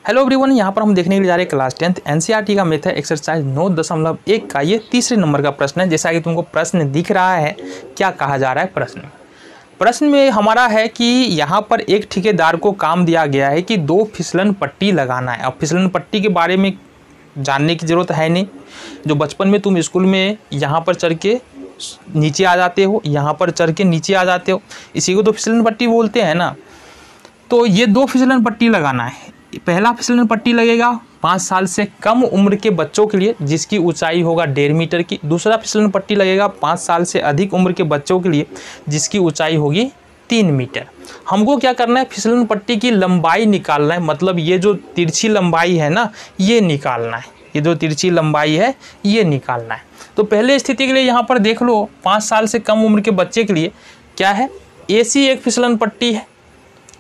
Hello everyone, यहाँ पर हम देखने के लिए जा रहे हैं क्लास 10th एनसीईआरटी का मैथ है एक्सरसाइज 9.1 का ये तीसरे नंबर का प्रश्न है। जैसा कि तुमको प्रश्न दिख रहा है, क्या कहा जा रहा है प्रश्न में हमारा है कि यहाँ पर एक ठेकेदार को काम दिया गया है कि 2 फिसलन पट्टी लगाना है। अब फिसलन पट्टी के बारे में जानने की ज़रूरत है नहीं, जो बचपन में तुम स्कूल में यहाँ पर चढ़ के नीचे आ जाते हो, यहाँ पर चढ़ के नीचे आ जाते हो, इसी को तो फिसलन पट्टी बोलते हैं ना। तो ये 2 फिसलन पट्टी लगाना है। पहला फिसलन पट्टी लगेगा 5 साल से कम उम्र के बच्चों के लिए जिसकी ऊंचाई होगा 1.5 मीटर की। दूसरा फिसलन पट्टी लगेगा 5 साल से अधिक उम्र के बच्चों के लिए जिसकी ऊंचाई होगी 3 मीटर। हमको क्या करना है, फिसलन पट्टी की लंबाई निकालना है। मतलब ये जो तिरछी लंबाई है ना, ये निकालना है। ये जो तिरछी लंबाई है ये निकालना है। तो पहले स्थिति के लिए यहाँ पर देख लो, 5 साल से कम उम्र के बच्चे के लिए क्या है, AC एक फिसलन पट्टी है।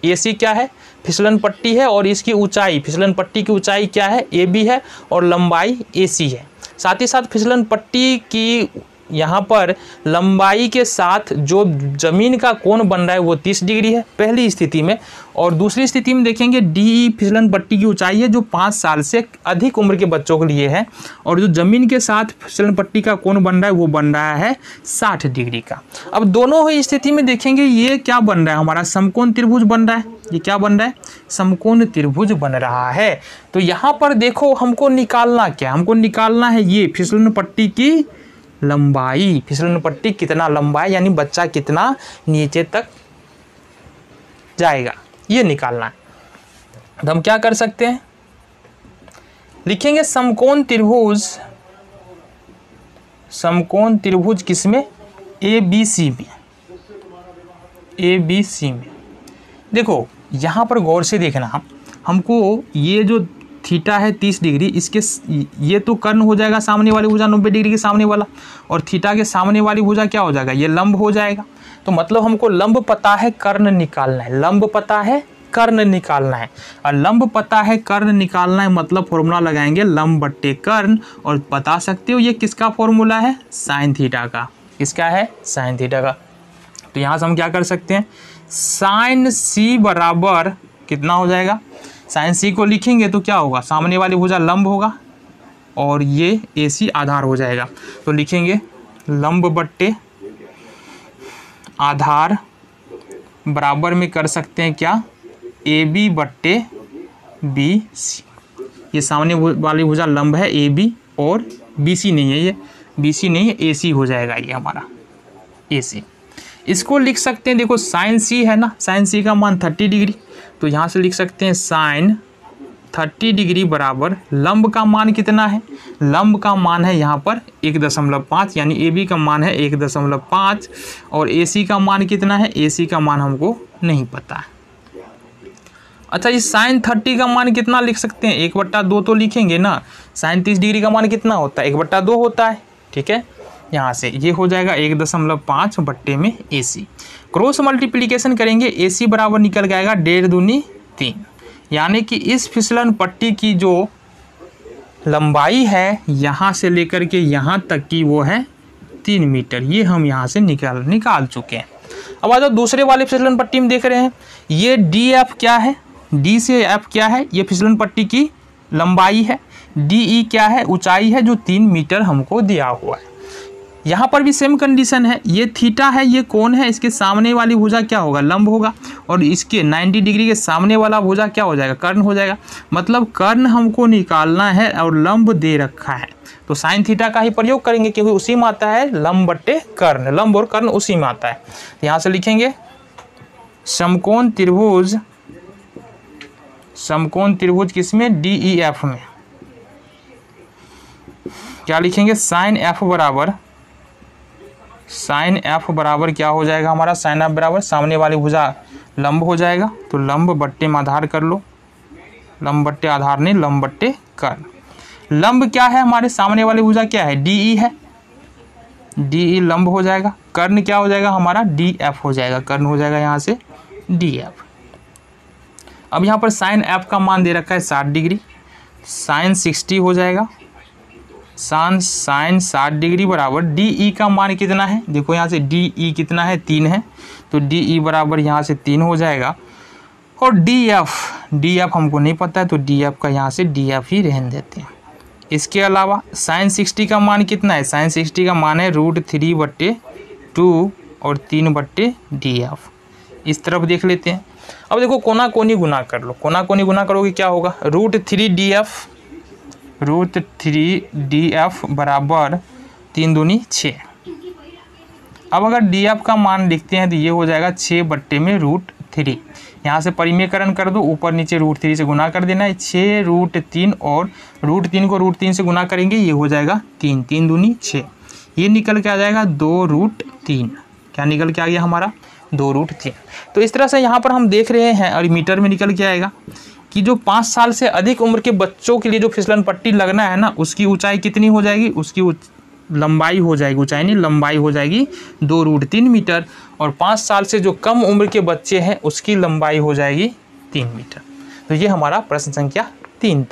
AC क्या है, फिसलन पट्टी है, और इसकी ऊंचाई, फिसलन पट्टी की ऊंचाई क्या है, AB है, और लंबाई AC है। साथ ही साथ फिसलन पट्टी की यहाँ पर लंबाई के साथ जो ज़मीन का कोण बन रहा है वो 30 डिग्री है पहली स्थिति में। और दूसरी स्थिति में देखेंगे DE फिसलन पट्टी की ऊंचाई है जो 5 साल से अधिक उम्र के बच्चों के लिए है, और जो ज़मीन के साथ फिसलन पट्टी का कोण बन रहा है वो बन रहा है 60 डिग्री का। अब दोनों ही स्थिति में देखेंगे ये क्या बन रहा है, हमारा समकोण त्रिभुज बन रहा है। ये क्या बन रहा है, समकोण त्रिभुज बन रहा है। तो यहाँ पर देखो हमको निकालना क्या, हमको निकालना है ये फिसलन पट्टी की लंबाई। फिसलन पट्टी कितना लंबा है, यानी बच्चा कितना नीचे तक जाएगा, ये निकालना है। तो हम क्या कर सकते हैं, लिखेंगे समकोण त्रिभुज, समकोण त्रिभुज किसमें, ABC में, ABC में। देखो यहाँ पर गौर से देखना, हमको ये जो थीटा है 30 डिग्री, इसके ये तो कर्ण हो जाएगा सामने वाली भुजा 90 डिग्री के सामने वाला, और थीटा के सामने वाली भुजा क्या हो जाएगा, ये लंब हो जाएगा। तो मतलब हमको लंब पता है, कर्ण निकालना है। लंब पता है, कर्ण निकालना है, और लंब पता है, कर्ण निकालना है। मतलब फॉर्मूला लगाएंगे लंब बट्टे कर्ण, और बता सकते हो ये किसका फॉर्मूला है, साइन थीटा का। किसका है, साइन थीटा का। तो यहाँ से हम क्या कर सकते हैं, साइन C बराबर कितना हो जाएगा, साइन C को लिखेंगे तो क्या होगा, सामने वाली भुजा लंब होगा और ये AC आधार हो जाएगा। तो लिखेंगे लंब बट्टे आधार बराबर में कर सकते हैं क्या, AB बट्टे BC। ये सामने वाली भुजा लंब है AB, और BC नहीं है, ये BC नहीं है, AC हो जाएगा ये हमारा AC। इसको लिख सकते हैं, देखो साइन C है ना, साइन C का मान 30 डिग्री, तो यहाँ से लिख सकते हैं साइन 30 डिग्री बराबर लंब का मान कितना है, लंब का मान है यहाँ पर 1.5, यानी AB का मान है 1.5, और AC का मान कितना है, AC का मान हमको नहीं पता है। अच्छा, इस साइन 30 का मान कितना लिख सकते हैं, 1/2 तो लिखेंगे ना। साइन 30 डिग्री का मान कितना होता है, 1/2 होता है। ठीक है, यहाँ से ये हो जाएगा 1.5 बट्टे में AC। क्रॉस मल्टीप्लिकेशन करेंगे, AC बराबर निकल जाएगा 1.5 दूनी 3, यानी कि इस फिसलन पट्टी की जो लंबाई है यहाँ से लेकर के यहाँ तक की वो है 3 मीटर। ये हम यहाँ से निकाल चुके हैं। अब आ जाओ दूसरे वाले फिसलन पट्टी में देख रहे हैं, ये DF क्या है, D से F क्या है, ये फिसलन पट्टी की लंबाई है। DE क्या है, ऊंचाई है जो 3 मीटर हमको दिया हुआ है। यहाँ पर भी सेम कंडीशन है, ये थीटा है, ये कोण है, इसके सामने वाली भुजा क्या होगा, लंब होगा, और इसके 90 डिग्री के सामने वाला भुजा क्या हो जाएगा, कर्ण हो जाएगा। मतलब कर्ण हमको निकालना है और लंब दे रखा है, तो साइन थीटा का ही प्रयोग करेंगे क्योंकि उसी में आता है लंब बट्टे कर्ण, लंब और कर्ण उसी में आता है। यहाँ से लिखेंगे समकोण त्रिभुज, समकोण त्रिभुज किसमें, DEF में। क्या लिखेंगे, साइन F बराबर क्या हो जाएगा हमारा, साइन F बराबर सामने वाली भुजा लंब हो जाएगा, तो लंब बट्टे में आधार कर लो, लंब बट्टे आधार नहीं, लंब बट्टे कर्ण। लंब क्या है, हमारे सामने वाली भुजा क्या है, DE है, DE लंब हो जाएगा। कर्ण क्या हो जाएगा हमारा, DF हो जाएगा, कर्ण हो जाएगा यहाँ से DF। अब यहाँ पर साइन F का मान दे रखा है 60 डिग्री, साइन 60 हो जाएगा, साइन 60 डिग्री बराबर DE का मान कितना है, देखो यहाँ से DE कितना है, 3 है, तो DE बराबर यहाँ से 3 हो जाएगा। और डी एफ हमको नहीं पता है, तो डी एफ का यहाँ से डी एफ ही रहने देते हैं। इसके अलावा साइन 60 का मान कितना है, साइन 60 का मान है √3/2 और 3/DF। इस तरफ देख लेते हैं। अब देखो कोना कोनी गुना कर लो, कोना कोनी गुना करोगे क्या होगा, √3DF बराबर 3 दूनी 6। अब अगर DF का मान लिखते हैं तो ये हो जाएगा 6/√3। यहाँ से परिमेयकरण कर दो, ऊपर नीचे √3 से गुना कर देना है, 6√3 और √3 को √3 से गुना करेंगे, ये हो जाएगा 3, 3 दूनी 6। ये निकल के आ जाएगा 2√3। क्या निकल के आ गया हमारा 2√3। तो इस तरह से यहाँ पर हम देख रहे हैं और मीटर में निकल के आएगा कि जो 5 साल से अधिक उम्र के बच्चों के लिए जो फिसलन पट्टी लगना है ना, उसकी ऊंचाई कितनी हो जाएगी, उसकी लंबाई हो जाएगी, ऊंचाई नहीं लंबाई हो जाएगी 2√3 मीटर। और 5 साल से जो कम उम्र के बच्चे हैं उसकी लंबाई हो जाएगी 3 मीटर। तो ये हमारा प्रश्न संख्या 3 था।